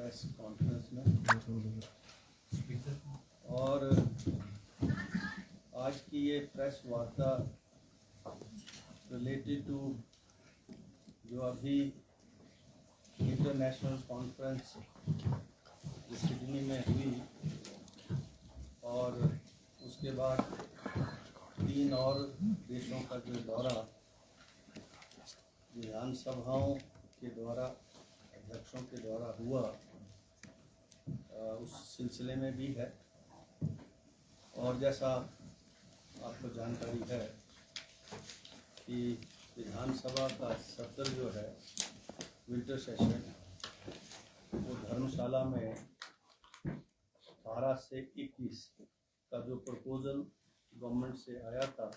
Press conference में। और आज की ये प्रेस वार्ता रिलेटेड टू जो अभी इंटरनेशनल कॉन्फ्रेंस जो सिडनी में हुई और उसके बाद 3 और देशों का जो दौरा विधानसभाओं के द्वारा अध्यक्षों के द्वारा हुआ, उस सिलसिले में भी है। और जैसा आपको जानकारी है कि विधानसभा का सत्र जो है विंटर सेशन वो धर्मशाला में 12 से 21 का जो प्रपोजल गवर्नमेंट से आया था,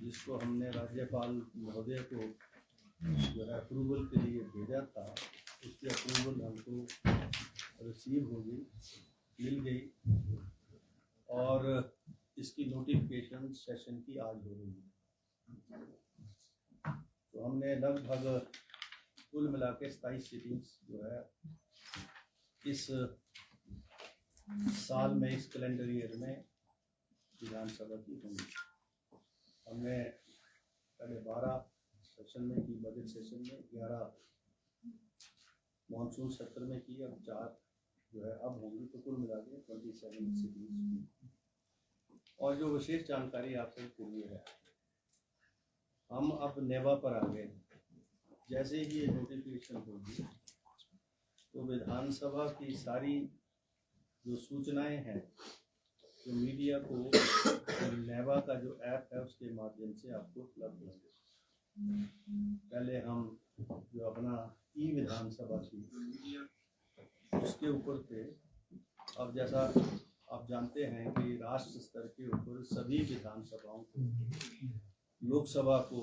जिसको हमने राज्यपाल महोदय को जो है अप्रूवल के लिए भेजा था, उसकी अप्रूवल हमको रिसीव होगी, मिल गई और इसकी नोटिफिकेशन सेशन की आज हो रही है। तो हमने लगभग कुल मिला के 27 सीटिंग्स जो है इस साल में, इस कैलेंडर ईयर में विधानसभा की होंगी। हमने पहले 12 सेशन में की, बजट सेशन में 11 मानसून सत्र में की, अब 4 जो है अब होंगी, तो कुल मिला के 27 सीटिंग्स। और जो विशेष जानकारी आप सबके लिए है, हम अब नेवा पर आ गए। जैसे ही ये नोटिफिकेशन होगी तो विधानसभा की सारी जो सूचनाएं हैं जो मीडिया को नेवा का जो ऐप है उसके माध्यम से आपको उपलब्ध होंगे। पहले हम जो अपना ई विधानसभा थी उसके ऊपर थे। अब जैसा आप जानते हैं कि राष्ट्र स्तर के ऊपर सभी विधानसभाओं को, लोकसभा को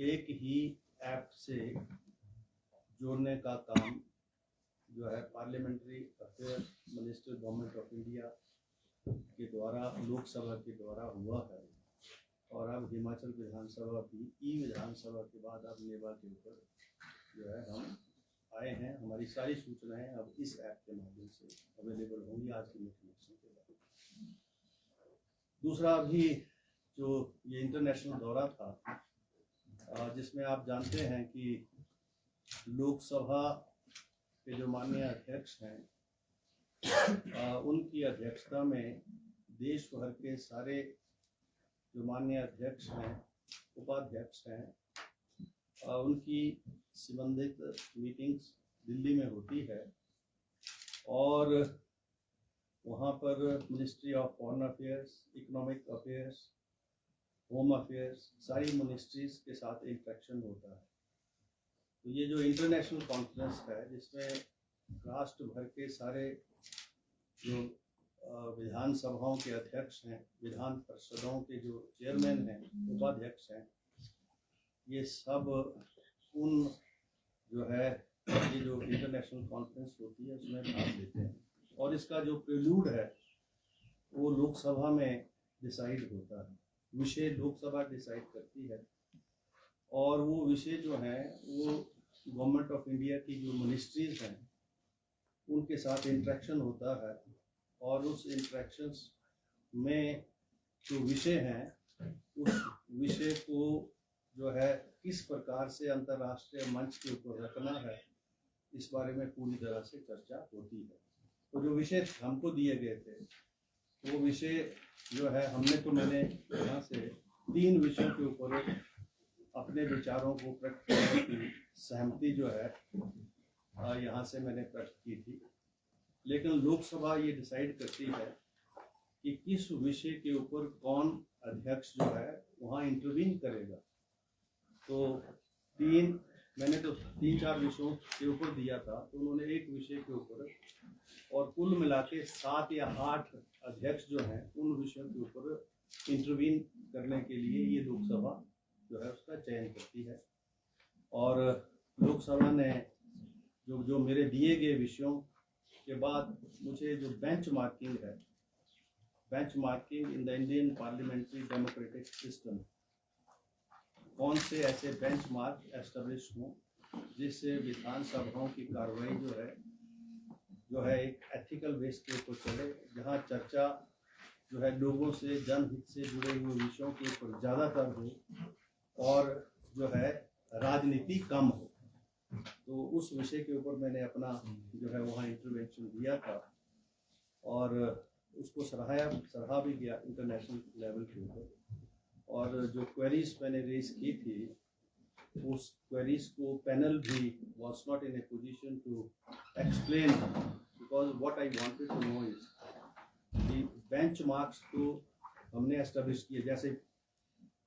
एक ही ऐप से जोड़ने का काम जो है parliamentary affair minister government of India के द्वारा, लोकसभा के द्वारा हुआ है। और अब हिमाचल विधानसभा की ई विधानसभा के बाद अब नेवा के ऊपर जो है हम आए हैं। हमारी सारी सूचनाएं अब इस ऐप के माध्यम से अवेलेबल होंगी आज की नोटिफिकेशन के बाद। दूसरा, अभी जो ये इंटरनेशनल दौरा था जिसमें आप जानते हैं कि लोकसभा के जो माननीय अध्यक्ष हैं उनकी अध्यक्षता में देश भर के सारे जो माननीय अध्यक्ष हैं, उपाध्यक्ष हैं, उनकी संबंधित मीटिंग्स दिल्ली में होती है। और वहाँ पर ministry of foreign affairs, economic affairs, home affairs, सारी मिनिस्ट्रीज के साथ इंटरेक्शन होता है। तो ये जो इंटरनेशनल कॉन्फ्रेंस है जिसमें राष्ट्र भर के सारे जो विधानसभाओं के अध्यक्ष हैं, विधान परिषदों के जो चेयरमैन हैं, उपाध्यक्ष हैं, ये सब उन जो है ये जो इंटरनेशनल कॉन्फ्रेंस होती है उसमें भाग लेते हैं। और इसका जो प्रेल्यूड है वो लोकसभा में डिसाइड होता है, विषय लोकसभा डिसाइड करती है। और वो विषय जो हैं वो गवर्नमेंट ऑफ इंडिया की जो मिनिस्ट्रीज हैं उनके साथ इंटरेक्शन होता है। और उस इंटरेक्शंस में जो विषय हैं उस विषय को जो है किस प्रकार से अंतर्राष्ट्रीय मंच के ऊपर रखना है, इस बारे में पूरी तरह से चर्चा होती है। तो जो विषय हमको दिए गए थे वो विषय जो है मैंने यहाँ से 3 विषयों के ऊपर अपने विचारों को प्रकट करने की सहमति जो है यहाँ से मैंने प्रकट की थी। लेकिन लोकसभा ये डिसाइड करती है कि किस विषय के ऊपर कौन अध्यक्ष जो है वहाँ इंटरवीन करेगा। तो मैंने तो 3-4 विषयों के ऊपर दिया था, तो उन्होंने एक विषय के ऊपर और कुल मिला के 7 या 8 अध्यक्ष जो हैं उन विषयों के ऊपर इंटरवीन करने के लिए ये लोकसभा जो है उसका चयन करती है। और लोकसभा ने जो मेरे दिए गए विषयों के बाद मुझे जो बेंच मार्किंग है, bench marking in the Indian parliamentary democratic system, कौन से ऐसे बेंच मार्क एस्टेब्लिश हों जिससे विधानसभाओं की कार्रवाई जो है एक एथिकल बेस के ऊपर चले, जहाँ चर्चा जो है लोगों से जनहित से जुड़े हुए विषयों के ऊपर ज़्यादातर हो और जो है राजनीति कम हो। तो उस विषय के ऊपर मैंने अपना जो है वहाँ इंटरवेंशन दिया था और उसको सराहा भी गया इंटरनेशनल लेवल के ऊपर। और जो क्वेरीज मैंने रेज की थी, उस क्वेरीज को पैनल भी was not in a position to explain, because what I wanted to know is the benchmarks तो हमने एस्टेब्लिश किए, जैसे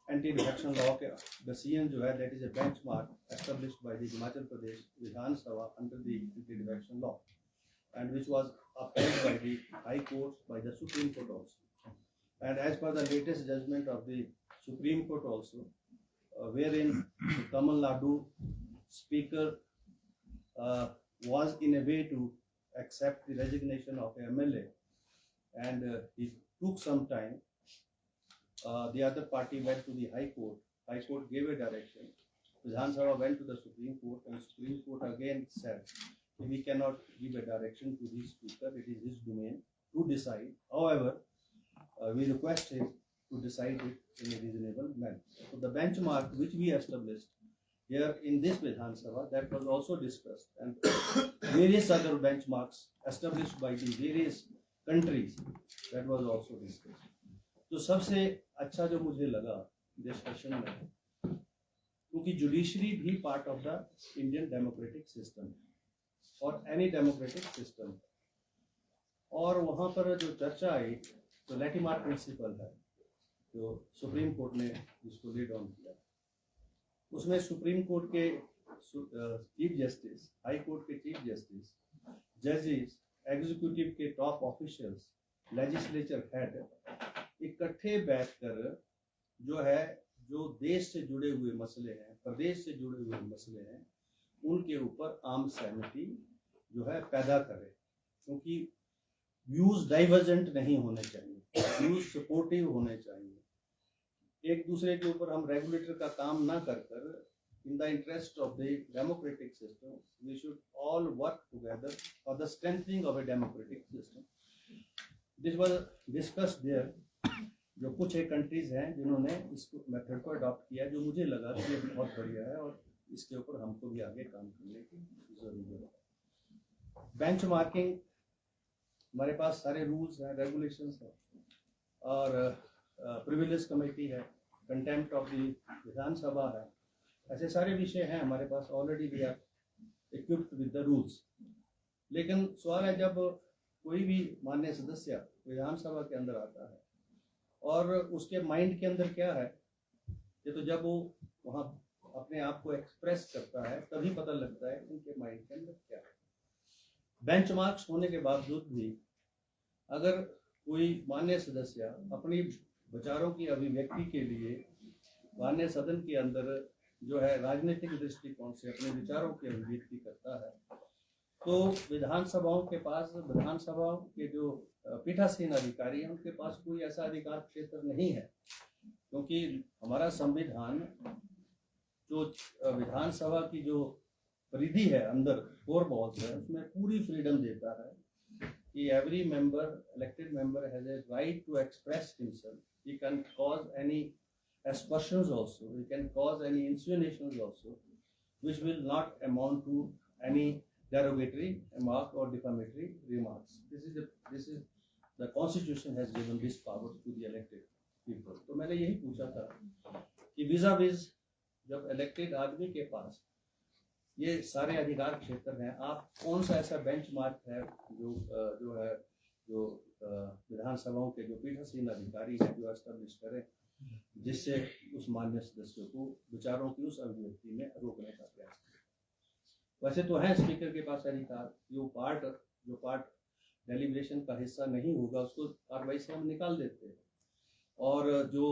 एंटी डिफेक्शन लॉ के डिसीजन जो है that is a benchmark established by the Himachal Pradesh Vidhan Sabha under the anti defection law and which was upheld by the High Court, by the Supreme Court also. And as per the latest judgment of the Supreme Court also, wherein Tamil Nadu Speaker was in a way to accept the resignation of MLA, and it took some time. The other party went to the High Court. High Court gave a direction. Vidhan Sabha went to the Supreme Court, and Supreme Court again said we cannot give a direction to the speaker, it is his domain to decide. However, we request him to decide it in a reasonable manner. So the benchmark which we established here in this Vidhan Sabha, that was also discussed, and various other benchmarks established by the various countries, that was also discussed. तो सबसे अच्छा जो मुझे लगा discussion में, क्योंकि judiciary भी part of the Indian democratic system और एनी डेमोक्रेटिक सिस्टम, और वहाँ पर जो चर्चा आई तो लैटिमार प्रिंसिपल है जो सुप्रीम कोर्ट ने जिसको लीड ऑन किया, उसमें सुप्रीम कोर्ट के चीफ जस्टिस, हाई कोर्ट के चीफ जस्टिस, जजेस, एग्जीक्यूटिव के टॉप ऑफिशियल्स, लेजिस्लेचर हेड इकट्ठे बैठकर जो देश से जुड़े हुए मसले हैं, प्रदेश से जुड़े हुए मसले हैं, उनके ऊपर आम सहमति जो है पैदा करे, क्योंकि व्यूज डाइवर्जेंट नहीं होने चाहिए, व्यूज सपोर्टिव होने चाहिए। एक दूसरे के ऊपर हम रेगुलेटर का काम ना कर in the interest of the democratic system we should all work together for the strengthening of a democratic system. This was discussed there. जो कुछ एक कंट्रीज हैं जिन्होंने इस मेथड को अडॉप्ट किया, जो मुझे लगा कि ये बहुत बढ़िया है और इसके ऊपर हमको भी आगे काम करने की जरूरत है। बेंच मार्किंग, हमारे पास सारे रूल्स हैं, रेगुलेशंस हैं, और प्रिविलेज कमेटी है, कंटेम्प्ट ऑफ द विधानसभा है, ऐसे सारे विषय हैं हमारे पास। Already we are equipped with the rules. लेकिन सवाल है, जब कोई भी माननीय सदस्य विधानसभा के अंदर आता है और उसके माइंड के अंदर क्या है, ये तो जब वो वहाँ अपने आप को एक्सप्रेस करता है तभी पता लगता है उनके माइंड के अंदर क्या है। बेंचमार्क्स होने के बावजूद भी अगर कोई माननीय सदस्य अपनी विचारों की अभिव्यक्ति के लिए माननीय सदन के अंदर जो है राजनीतिक दृष्टिकोण से अपने विचारों की अभिव्यक्ति करता है, तो विधानसभाओं के पास, विधानसभाओं के जो पीठासीन अधिकारी हैं, उनके पास कोई ऐसा अधिकार क्षेत्र नहीं है, क्योंकि हमारा संविधान जो विधानसभा की जो परिधि है अंदर, फोर वॉल्स है, उसमें पूरी फ्रीडम देता है कि every member, elected member has a right to express himself, he can cause any aspersions also, he can cause any insinuations also which will not amount to any derogatory remark or defamatory remarks. This is the constitution has given this power to the elected people. तो मैंने यही पूछा था कि visa Vij जब elected आदमी के पास ये सारे अधिकार क्षेत्र हैं, आप कौन सा ऐसा बेंचमार्क है जो विधानसभाओं के जो पीठासीन अधिकारी हैं जो एस्टेब्लिश करें, जिससे उस मान्य सदस्यों को विचारों की उस अभिव्यक्ति में रोकने का प्रयास करें। वैसे तो है स्पीकर के पास अधिकार, जो पार्ट डेलिब्रेशन का हिस्सा नहीं होगा उसको कार्रवाई से हम निकाल देते हैं, और जो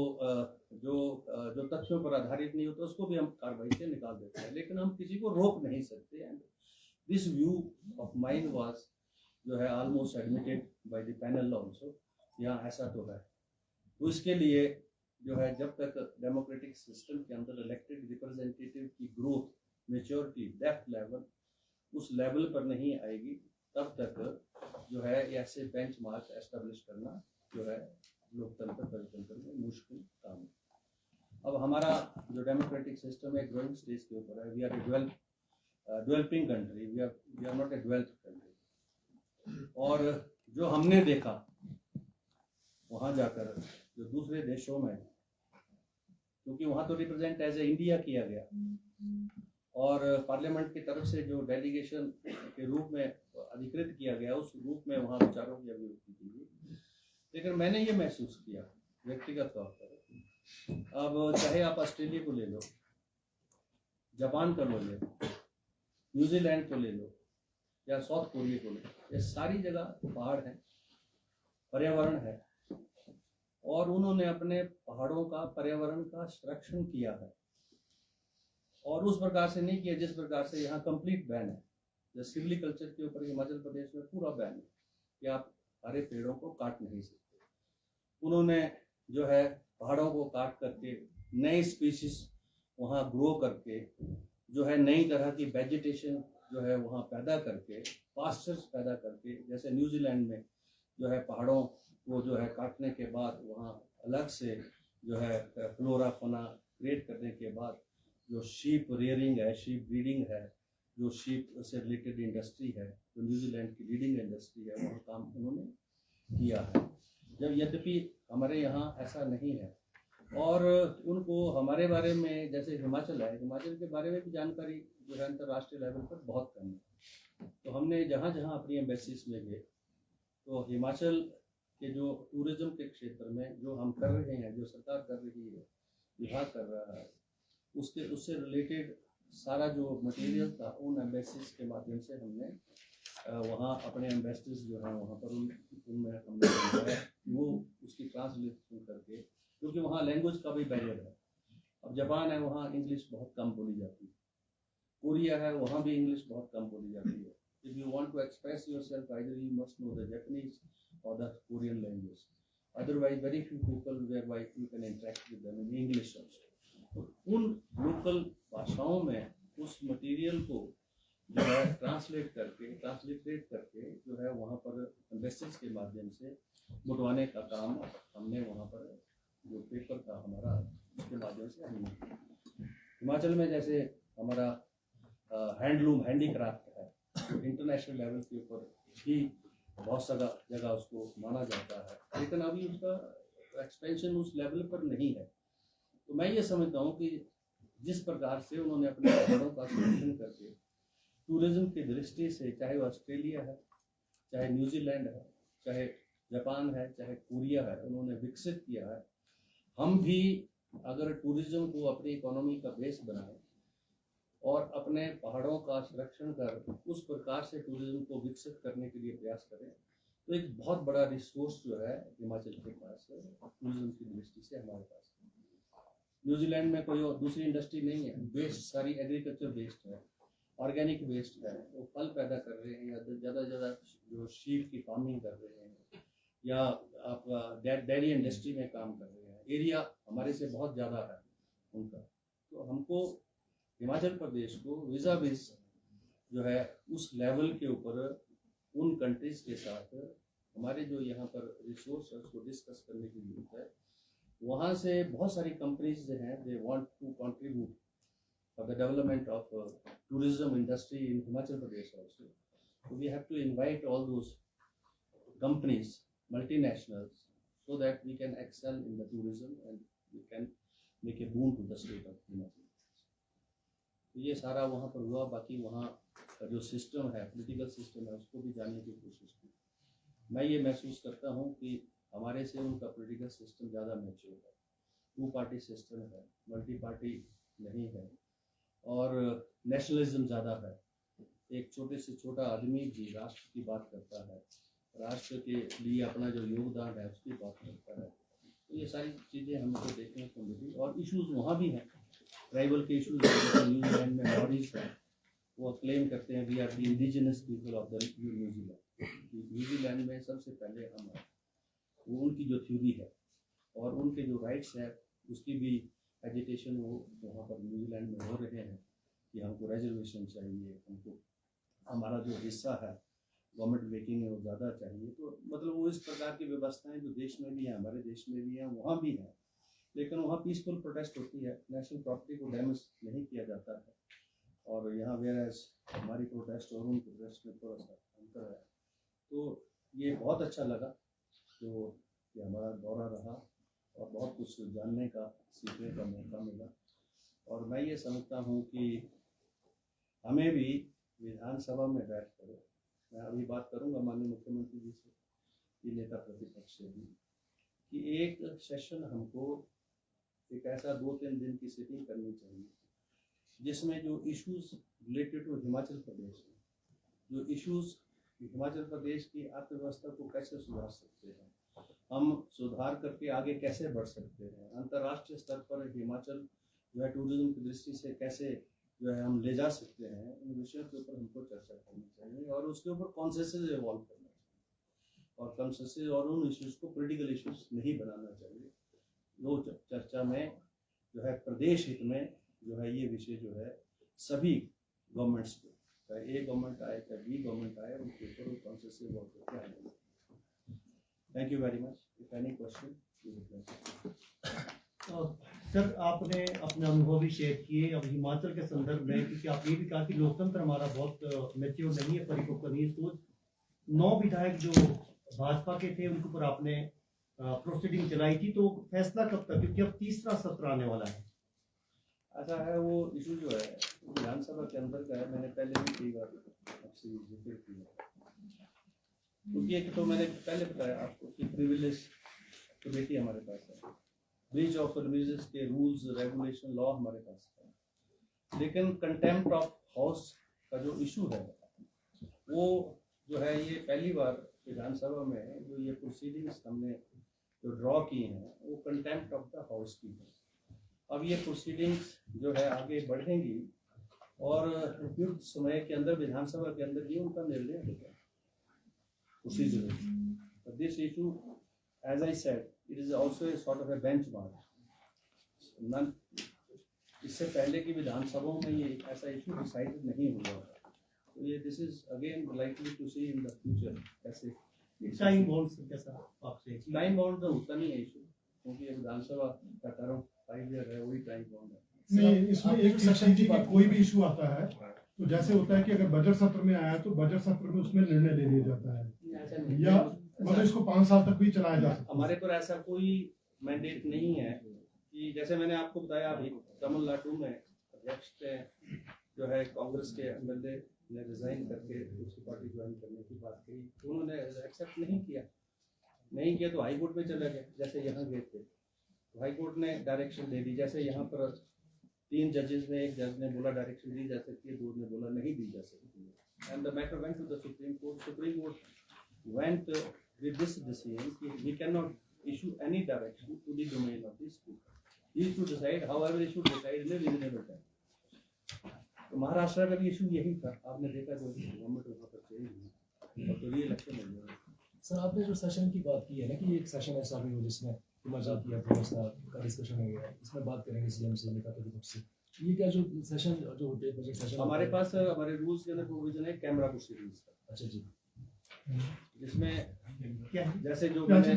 तथ्यों पर आधारित नहीं होता उसको भी हम कार्रवाई से निकाल देते हैं, लेकिन हम किसी को रोक नहीं सकते। And this view of mine was जो है almost admitted by the panel also, यहाँ ऐसा तो है। तो इसके लिए जो है जब तक डेमोक्रेटिक सिस्टम के अंदर इलेक्टेड रिप्रेजेंटेटिव की ग्रोथ मेच्योरिटी, डेप्थ लेवल उस लेवल पर नहीं आएगी, तब तक जो है ऐसे बेंचमार्क एस्टेब्लिश करना जो है लोकतंत्र परितंत्र में मुश्किल काम है। अब हमारा जो डेमोक्रेटिक सिस्टम है ग्रोइंग स्टेज के ऊपर है। We are a developing country, we are not a developed country. और जो हमने देखा वहाँ जाकर जो दूसरे देशों में, क्योंकि वहाँ तो रिप्रेजेंट एज ए इंडिया किया गया और पार्लियामेंट की तरफ से जो डेलीगेशन के रूप में अधिकृत किया गया, उस रूप में वहाँ विचारों की अभिव्यक्ति की गई। लेकिन मैंने ये महसूस किया व्यक्तिगत तौर पर, अब चाहे आप ऑस्ट्रेलिया को ले लो, जापान को ले लो, न्यूजीलैंड को ले लो या साउथ कोरिया को ले लो, ये सारी जगह पहाड़ हैं, पर्यावरण है, और उन्होंने अपने पहाड़ों का, पर्यावरण का संरक्षण किया है। और उस प्रकार से नहीं किया जिस प्रकार से यहाँ कंप्लीट बैन है। जैसे सिल्वीकल्चर के ऊपर हिमाचल प्रदेश में पूरा बैन है कि आप हरे पेड़ों को काट नहीं सकते। उन्होंने जो है पहाड़ों को काट करके नई स्पीशीज वहाँ ग्रो करके जो है नई तरह की वेजिटेशन जो है वहाँ पैदा करके, पास्चर्स पैदा करके, जैसे न्यूजीलैंड में जो है पहाड़ों को जो है काटने के बाद वहाँ अलग से जो है फ्लोरा फौना क्रिएट करने के बाद जो शीप रेयरिंग है, शीप ब्रीडिंग है, जो शीप से रिलेटेड इंडस्ट्री है, जो न्यूजीलैंड की लीडिंग इंडस्ट्री है, वहाँ काम उन्होंने किया है। जब यद्यपि हमारे यहाँ ऐसा नहीं है और उनको हमारे बारे में, जैसे हिमाचल है, हिमाचल के बारे में भी जानकारी जो है अंतर्राष्ट्रीय लेवल पर बहुत कम है। तो हमने जहाँ जहाँ अपनी एम्बेसीज में गए तो हिमाचल के जो टूरिज्म के क्षेत्र में जो हम कर रहे हैं, जो सरकार कर रही है, विभाग कर रहा है, उससे रिलेटेड सारा जो मटेरियल था उन एम्बेसीज के माध्यम से हमने वहाँ अपने एम्बेसडर्स जो हैं वहाँ पर उनमें हमने वो उसकी ट्रांसलेशन करके, क्योंकि वहाँ लैंग्वेज का भी बैरियर है। अब जापान है, वहाँ इंग्लिश बहुत कम बोली जाती है। कोरिया है, वहाँ भी इंग्लिश बहुत कम बोली जाती है। If you want to express yourself, either you must know the Japanese or the Korean language. Otherwise, very few people whereby you can interact with them in English also. तो उन local भाषाओं में उस material को जो है translate करके जो है वहाँ पर एम्बेसीज के माध्यम से मुटवाने का काम हमने वहाँ पर जो पेपर था हमारा, उसके माध्यम से हमने किया। हिमाचल में जैसे हमारा हैंडलूम, हैंडीक्राफ्ट है, इंटरनेशनल लेवल के ऊपर भी बहुत सारा जगह उसको माना जाता है, लेकिन अभी उसका एक्सपेंशन उस लेवल पर नहीं है। तो मैं ये समझता हूँ कि जिस प्रकार से उन्होंने अपने पहाड़ों का संरक्षण करके टूरिज्म की दृष्टि से, चाहे वो ऑस्ट्रेलिया है, चाहे न्यूजीलैंड है, चाहे जापान है, चाहे कोरिया है, उन्होंने विकसित किया है। हम भी अगर टूरिज्म को अपनी इकोनॉमी का बेस बनाएं और अपने पहाड़ों का संरक्षण कर उस प्रकार से टूरिज्म को विकसित करने के लिए प्रयास करें, तो एक बहुत बड़ा रिसोर्स जो है हिमाचल के पास है टूरिज्म की दृष्टि से हमारे पास। न्यूजीलैंड में कोई और दूसरी इंडस्ट्री नहीं है, वेस्ट सारी एग्रीकल्चर बेस्ड है, ऑर्गेनिक वेस्ट है, वो फल पैदा कर रहे हैं या ज़्यादा जो शीप की फार्मिंग कर रहे हैं या आप डेयरी इंडस्ट्री में काम कर रहे हैं। एरिया हमारे से बहुत ज़्यादा है उनका। तो हमको हिमाचल प्रदेश को वीज़ा बेस जो है उस लेवल के ऊपर उन कंट्रीज़ के साथ हमारे जो यहाँ पर रिसोर्स है उसको डिस्कस करने की जरूरत है। वहाँ से बहुत सारी कंपनीज जो हैं they want to contribute for the development of tourism industry in Himachal Pradesh also. So we have to invite all those companies, multinationals, so that we can excel in the tourism and we can make a boon to the state of Himachal. तो ये सारा वहाँ पर हुआ। बाकी वहाँ का जो सिस्टम है, पॉलिटिकल सिस्टम है, उसको भी जानने की कोशिश की। मैं ये महसूस करता हूँ कि हमारे से उनका पॉलिटिकल सिस्टम ज़्यादा मैच्योर है, 2 पार्टी सिस्टम है, मल्टी पार्टी नहीं है और नेशनलिज्म ज़्यादा है। एक छोटे से छोटा आदमी भी राष्ट्र की बात करता है, राष्ट्र के लिए अपना जो योगदान है उसकी बात करता है। तो ये सारी चीज़ें हमको देखने को मिली और इश्यूज वहाँ भी हैं, ट्राइबल के इश्यूज। न्यूजीलैंड में मॉरीज हैं, वो क्लेम करते हैं we are the indigenous people of the New Zealand. New Zealand में सबसे पहले हम हैं, वो उनकी जो थ्योरी है और उनके जो राइट्स है उसकी भी एजिटेशन वो वहाँ पर न्यूजीलैंड में हो रहे हैं। कि हमको रिजर्वेशन चाहिए, हमको हमारा जो हिस्सा है गवर्नमेंट मेकिंग में वो ज़्यादा चाहिए। तो मतलब वो इस प्रकार की व्यवस्थाएं जो देश में भी हैं, हमारे देश में भी हैं, वहाँ भी हैं, लेकिन वहाँ पीसफुल प्रोटेस्ट होती है, नेशनल प्रॉपर्टी को डैमेज नहीं किया जाता है। और यहाँ वेयर हमारी प्रोटेस्ट और उन प्रोटेस्ट में थोड़ा सा अंतर है। तो ये बहुत अच्छा लगा तो कि हमारा दौरा रहा और बहुत कुछ जानने का, सीखने का मौका मिला। और मैं ये समझता हूँ कि हमें भी विधानसभा में बैठ कर, मैं अभी बात करूँगा माननीय मुख्यमंत्री जी से, कि नेता प्रतिपक्ष से भी, कि एक सेशन हमको एक ऐसा 2-3 दिन की सिटिंग करनी चाहिए जिसमें जो issues related to Himachal Pradesh, जो इश्यूज हिमाचल प्रदेश की अर्थव्यवस्था को कैसे सुधार सकते हैं, हम सुधार करके आगे कैसे बढ़ सकते हैं, अंतर्राष्ट्रीय स्तर पर हिमाचल जो है टूरिज्म की दृष्टि से कैसे जो है हम ले जा सकते हैं, इन विषयों के ऊपर हमको चर्चा करनी चाहिए और उसके ऊपर कॉन्सेंसस इवॉल्व करना चाहिए। और कॉन्सेंसस और उन इश्यूज को पॉलिटिकल इश्यूज नहीं बनाना चाहिए। वो चर्चा में जो है प्रदेश हित में जो है ये विषय जो है सभी गवर्नमेंट्स को, चाहे ए गवर्नमेंट आए चाहे बी गवर्नमेंट आए, उनके ऊपर कॉन्सेंसस इवॉल्व करके आएंगे। Thank you very much. If any question sir, आपने अपने अनुभव भी शेयर किए अब हिमाचल के संदर्भ में, क्योंकि आपने भी कहा कि लोकतंत्र हमारा बहुत मैच्योर नहीं है, परिपक्व नहीं है सोच। 9 विधायक जो भाजपा के थे उनके ऊपर आपने प्रोसीडिंग चलाई थी, तो फैसला कब तक, क्योंकि अब तीसरा सत्र आने वाला है? ऐसा है, वो इशू जो है विधानसभा के अंदर का है। मैंने पहले भी कई बार आपसे जिक्र किया, क्योंकि एक तो मैंने पहले बताया आपको कि प्रिविलेज कमेटी हमारे पास है, ब्रीच ऑफ प्रिविलेजेस के रूल्स रेगुलेशन लॉ हमारे पास है, लेकिन कंटेम्प्ट ऑफ हाउस का जो इशू है वो जो है ये पहली बार विधानसभा में जो ये प्रोसीडिंग्स हमने जो ड्रॉ की हैं वो कंटेम्प्ट ऑफ द हाउस की है। अब ये प्रोसीडिंग्स जो है आगे बढ़ेंगी और उपयुक्त समय के अंदर विधानसभा के अंदर ये उनका निर्णय होगा procedure. This issue as I said, it is also a sort of a benchmark. इससे पहले की विधानसभाओं में ये ऐसा इशू डिसाइड नहीं हुआ है, तो ये this is again likely to see in the future कैसे टाइम बाउंड कैसा आपसे टाइम बाउंड तो होता नहीं है इशू, क्योंकि ये विधानसभा का टर्म 5 ईयर है, वही टाइम बाउंड है। नहीं, इसमें एक सेक्शन की कोई भी इशू आता है तो जैसे होता है कि अगर बजट सत्र में आया तो बजट सत्र में उसमें निर्णय ले लिया जाता है, या मतलब इसको 5 साल तक भी चलाया जा सकता है। हमारे पर ऐसा कोई मैंडेट नहीं है कि जैसे मैंने आपको बताया अभी तमिलनाडु में अध्यक्ष जो है कांग्रेस के एमएलए ने रिजाइन करके दूसरी पार्टी ज्वाइन करने की बात कही, उन्होंने एक्सेप्ट नहीं किया तो हाई कोर्ट में चले गए। जैसे यहाँ गए थे तो हाई कोर्ट ने डायरेक्शन दे दी, जैसे यहाँ पर 3 जजेस ने, एक जज ने बोला डायरेक्शन दी जा सकती है, 2 ने बोला नहीं दी जा सकती है, and the matter went to the Supreme Court. Supreme Court went with this decision, we cannot issue any direction to the domain of the speaker. He is to decide however he should decide in a reasonable time. तो महाराष्ट्र का भी issue यही था, आपने देखा जो government वहाँ पर चेंज हुई और तो ये इलेक्शन हो गया। सर, आपने जो सेशन की बात की है ना कि एक सेशन ऐसा भी हो जिसमें हिमाचल की अर्थव्यवस्था का डिस्कशन हो गया, इसमें बात करेंगे सीएम से, नेता प्रतिपक्ष से, ये क्या जो सेशन जो होते हैं बजट सेशन हमारे पास हमारे रूल्स के अंदर प्रोविजन है कैमरा प्रोसीडिंग्स का। अच्छा जी, जिसमें जैसे जो मैंने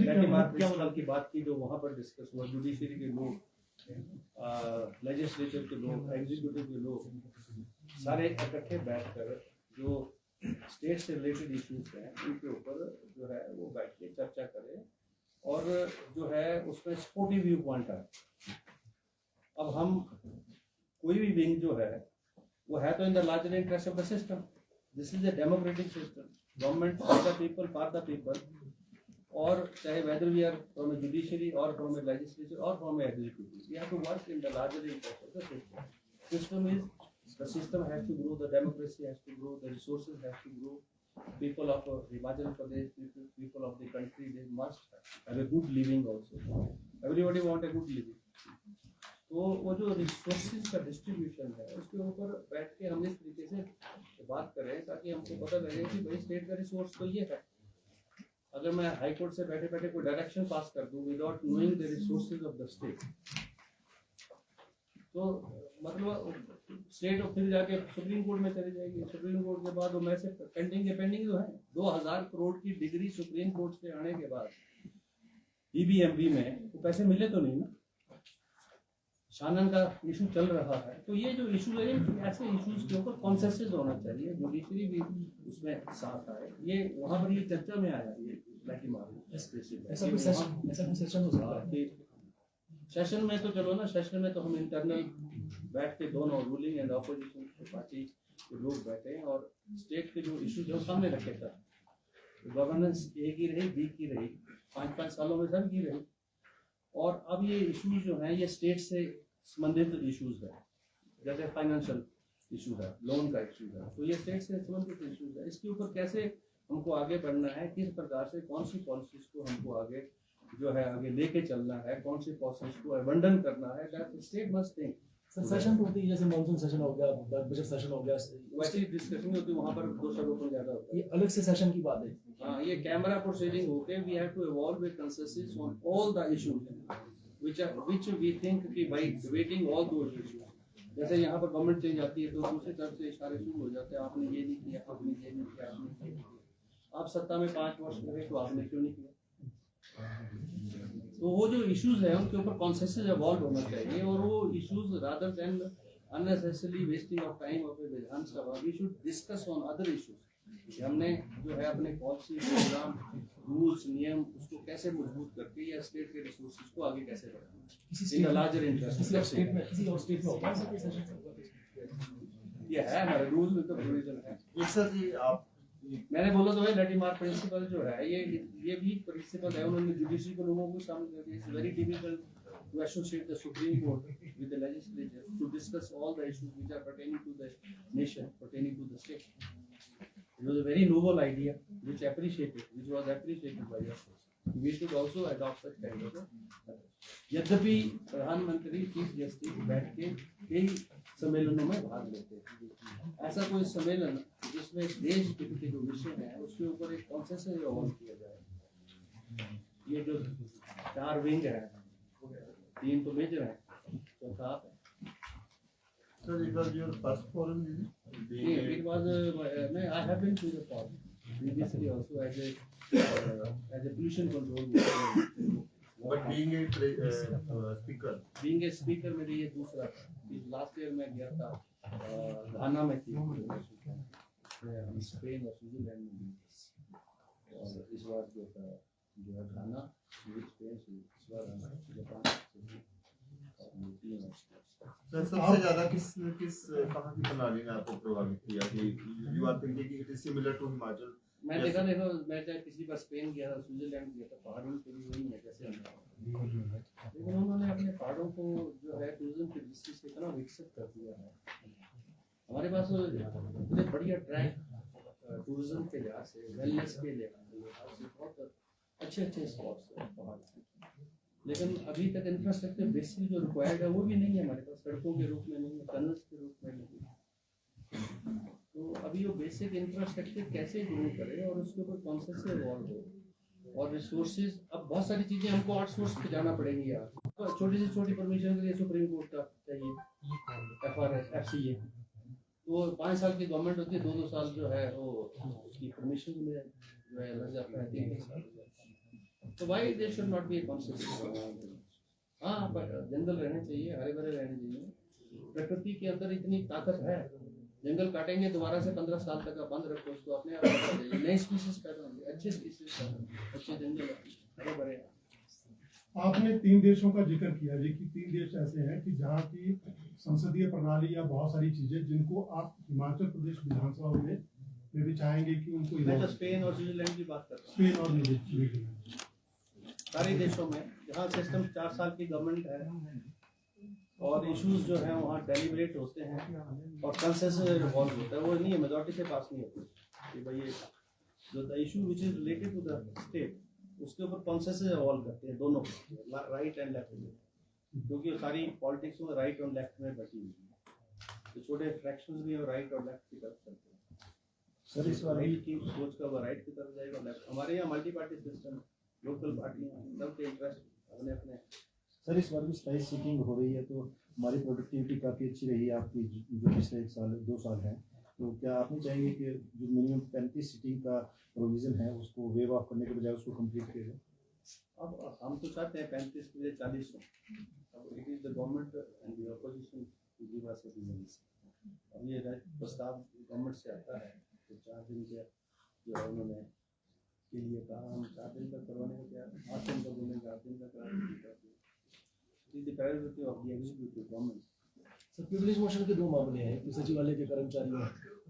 की बात की, जो वहाँ पर डिस्कस हुआ, जुडिशरी के लोग, लेजिस्लेचर के लोग, एग्जीक्यूटिव के लोग सारे इकट्ठे बैठकर जो स्टेट से रिलेटेड इश्यूज हैं उनके ऊपर जो है वो बैठ के चर्चा करें और जो है उसमें सपोर्टिव व्यू पॉइंट आए। अब हम कोई भी विंग जो है वो है तो in the larger interest of the system. This is a democratic system, government for the people for the people, और चाहे whether we are from a judiciary or from a legislature or from a executive, we have to work in the larger interest of the system. The system has to grow, the democracy has to grow, the resources have to grow. People of Himachal Pradesh, people of the country, they must have a good living also. Everybody want a good living. तो वो जो resources का distribution है उसके ऊपर बैठ के हम इस तरीके से बात करें ताकि हमको पता लगे कि भाई स्टेट का रिसोर्स तो ये है। अगर मैं हाई कोर्ट से बैठे बैठे कोई डायरेक्शन पास कर दूं without knowing the resources of the state, तो मतलब स्टेट और फिर जाके सुप्रीम कोर्ट में चली जाएगी, सुप्रीम कोर्ट के बाद वो मैसे पेंडिंग जो है 2000 करोड़ की डिग्री सुप्रीम कोर्ट से आने के बाद ईबीएमबी में वो पैसे मिले तो नहीं ना, शानन का इशू चल रहा है। तो ये जो इशू है ऐसे इश्यूज के ऊपर कॉन्सेंसस होना चाहिए, जुडिशरी भी उसमें साथ आए। ये वहाँ पर ये चर्चा में आया ये ऐसा कोई सेशन हो सकता है सेशन में तो चलो ना, सेशन में तो हम इंटरनल बैठ के दोनों रूलिंग एंड ऑपोजिशन पार्टी के लोग बैठे हैं और स्टेट के जो इश्यूज है सामने रखे था। गवर्नेंस ए की रही, बी की रही, 5-5 सालों में सब की रही। और अब ये इश्यूज जो हैं ये स्टेट से संबंधित इश्यूज है, जैसे फाइनेंशियल इशू है, लोन का इशू है, तो ये स्टेट से संबंधित इश्यूज है। इसके ऊपर कैसे हमको आगे बढ़ना है, किस प्रकार से कौन सी पॉलिसीज को हमको आगे जो है आगे लेके चलना है, कौन सी पॉलिसीज को अबंडन करना है, that state must think. Session तो होती है जैसे मॉनसून सेशन हो गया, बजट सेशन हो गया, वैसे ही डिस्कशन होती है, वहाँ पर 2 शब्दों पर ज्यादा होता है। ये अलग से सेशन की बात है। हाँ, ये कैमरा प्रोसीडिंग होके we have to evolve with consensus on all the issues which we think कि by debating all those issues, जैसे यहाँ पर गवर्नमेंट चेंज आती है तो दूसरी तरफ से इशारे शुरू हो जाते हैं, आपने ये नहीं किया, आपने ये नहीं किया, आपने ये नहीं किया। आप सत्ता में 5 वर्ष रहे तो आपने क्यों नहीं किया? तो वो जो इश्यूज है उनके ऊपर कॉन्सेंसस इवॉल्व होना चाहिए और वो issues rather than unnecessarily wasting of time of a Vidhan Sabha, we should discuss on other issues। हमने जो है अपने पॉलिसी प्रोग्राम रूल्स नियम उसको कैसे मजबूत करके या स्टेट के रिसोर्सेज को आगे कैसे बढ़ाना इन लार्जर इंटरेस्ट। किसी और स्टेट में होता है ऐसा कोई सेशन? ये है हमारे रूल में तो प्रोविजन है। एक सर जी आप मैंने बोला तो है लेटीमार्क प्रिंसिपल जो है ये भी प्रिंसिपल है, उन्होंने जुडिशरी को लोगों को शामिल कर दिया। It's very difficult to associate the Supreme Court with the legislature to discuss all the issues which are pertaining to the nation, pertaining to the state. It was a very noble idea which was appreciated by us. We should also adopt such kind of a यद्यपि प्रधानमंत्री chief justice बैठ के कई सम्मेलनों में भाग लेते हैं, ऐसा कोई सम्मेलन जिसमें देश के जो विषय है उसके ऊपर एक कॉन्सेंसस इवॉल्व किया जाए। ये जो 4 विंग है, 3 तो मेजर है, चौथा आप है। Sir, it was your first forum, It was I have been to the forum previously also as a pollution control board, but being a speaker. being a speaker मेरे ये दूसरा था। लास्ट ईयर मैं गया था घाना में थी, हम स्पेन और स्विट्जरलैंड में भी थे। और इस बार जो है घाना स्पेन से, इस बार हम जापान से। सर सबसे ज्यादा किस कहाँ की प्रणाली ने आपको प्रभावित किया कि you are thinking it is similar to Himachal? मैं देखो मैं चाहे किसी बार स्पेन गया था, स्विट्जरलैंड गया था, पहाड़ों पे भी वही है जैसे लेकिन उन्होंने अपने पहाड़ों को जो है टूरिज्म की दृष्टि से इतना विकसित कर दिया है। हमारे पास इतने बढ़िया ट्रैक टूरिज्म के लिहाज से, वेलनेस के लिहाज से बहुत अच्छे स्पॉट्स हैं पहाड़, लेकिन अभी तक इंफ्रास्ट्रक्चर बेसिक जो रिक्वायर्ड है वो भी नहीं है हमारे पास, सड़कों के रूप में नहीं है, टनल्स के रूप में नहीं है। तो अभी वो बेसिक इंफ्रास्ट्रक्चर कैसे ग्रो करे और उसके ऊपर कॉन्सेप्ट से इवॉल्व हो और रिसोर्सेज। अब बहुत सारी चीज़ें हमको आउटसोर्स पे जाना पड़ेगी यार, तो छोटी से छोटी परमिशन के लिए सुप्रीम कोर्ट का चाहिए, FRA तो 5 साल की गवर्नमेंट होती है, 2-2 साल जो है वो उसकी परमिशन में जो है लग जाता है, 3 साल। तो भाई they should not be a concept. हाँ पर जंगल रहने चाहिए, हरे भरे रहने चाहिए। प्रकृति के अंदर इतनी ताकत है, जंगल काटेंगे दोबारा से 15 साल तक का बंद रखो उसको, अपने आप नई स्पीशीज पैदा होंगे, अच्छे स्पीशीज पैदा होंगे, अच्छे जंगल हरे भरे। आपने 3 देशों का जिक्र किया जी कि 3 देश ऐसे हैं कि जहाँ की संसदीय प्रणाली या बहुत सारी चीजें जिनको आप हिमाचल प्रदेश विधानसभा में भी चाहेंगे कि उनको मैं तो स्पेन और स्विट्जरलैंड की बात कर रहा हूँ। स्पेन और न्यूजीलैंड सारे देशों में जहाँ सिस्टम 4 साल की गवर्नमेंट है और इश्यूज जो हैं वहाँ डेलिब्रेट होते हैं और कंसेंसस इवॉल्व होता है, वो नहीं है मेजॉरिटी से पास नहीं होती कि भाई ये जो the issue which is related to the state उसके ऊपर कंसेंसस इवॉल्व करते हैं दोनों राइट एंड लेफ्ट में, क्योंकि सारी पॉलिटिक्स में राइट और लेफ्ट में बटी हुई है, तो छोटे फ्रैक्शंस भी और राइट और लेफ्ट की तरफ चलते हैं। सर इस बार की सोच का वो राइट की तरफ जाएगा, लेफ्ट। हमारे यहाँ मल्टी पार्टी सिस्टम, लोकल पार्टियाँ सबके इंटरेस्ट अपने अपने सर इस बार भी स्पाइस सीटिंग हो रही है तो हमारी प्रोडक्टिविटी काफ़ी अच्छी रही है आपकी जो पिछले 1 साल 2 साल है, तो क्या आप नहीं चाहेंगे कि जो मिनिमम 35 सीटिंग का प्रोविज़न है उसको वेव ऑफ करने के बजाय उसको कंप्लीट किया जाए? अब हम तो चाहते हैं 35 के लिए 40 हो। अब it is the government and the opposition to give us reasons. अब ये प्रस्ताव गवर्नमेंट से आता है तो 4 दिन के जो है उन्होंने के लिए कहा, हम 4 दिन का करवाने को तैयार हैं। 8 दिन का बोलेंगे, 8 दिन का कराएंगे। It is the priority of the executive government. Sir privilege motion के 2 मामले हैं, एक सचिवालय के कर्मचारियों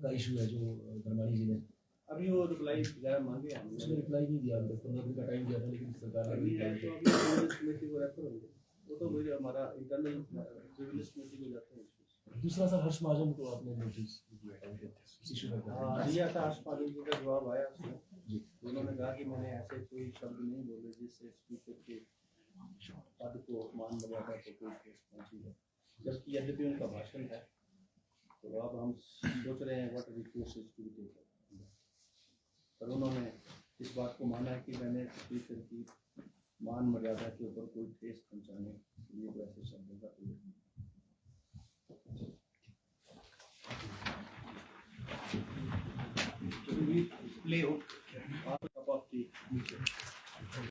का इशू है जो धर्मानी जी ने अभी वो रिप्लाई वगैरह मांगे हमने, उसने रिप्लाई नहीं दिया, अभी तक 15 दिन का टाइम दिया था लेकिन सरकार ने अभी है reply तो नहीं अभी प्रिविलेज कमेटी को रेफर होंगे। वो तो मेरे हमारा इंटरनल प्रिविलेज कमेटी को जाते हैं। किया। दूसरा सर हर्ष महाजन को आपने नोटिस इशू करता हाँ, दिया था आसपास का जवाब आया उसमें। जी। उन्होंने कहा कि मैंने ऐसे कोई शब्द नहीं बोले जिससे स्पीकर के पद को मान मर्यादा को कोई ठेस पहुंची है, जबकि यद्यपि उनका भाषण है। तो अब हम सोच रहे हैं what are the courses to be taken. पर उन्होंने इस बात को माना है कि मैंने स्पीकर की मान मर्यादा के ऊपर कोई ठेस पहुंचाने के लिए कोई ऐसे शब्दों का प्रयोग नहीं। प्ले हो आप कप ऑफ टी नीचे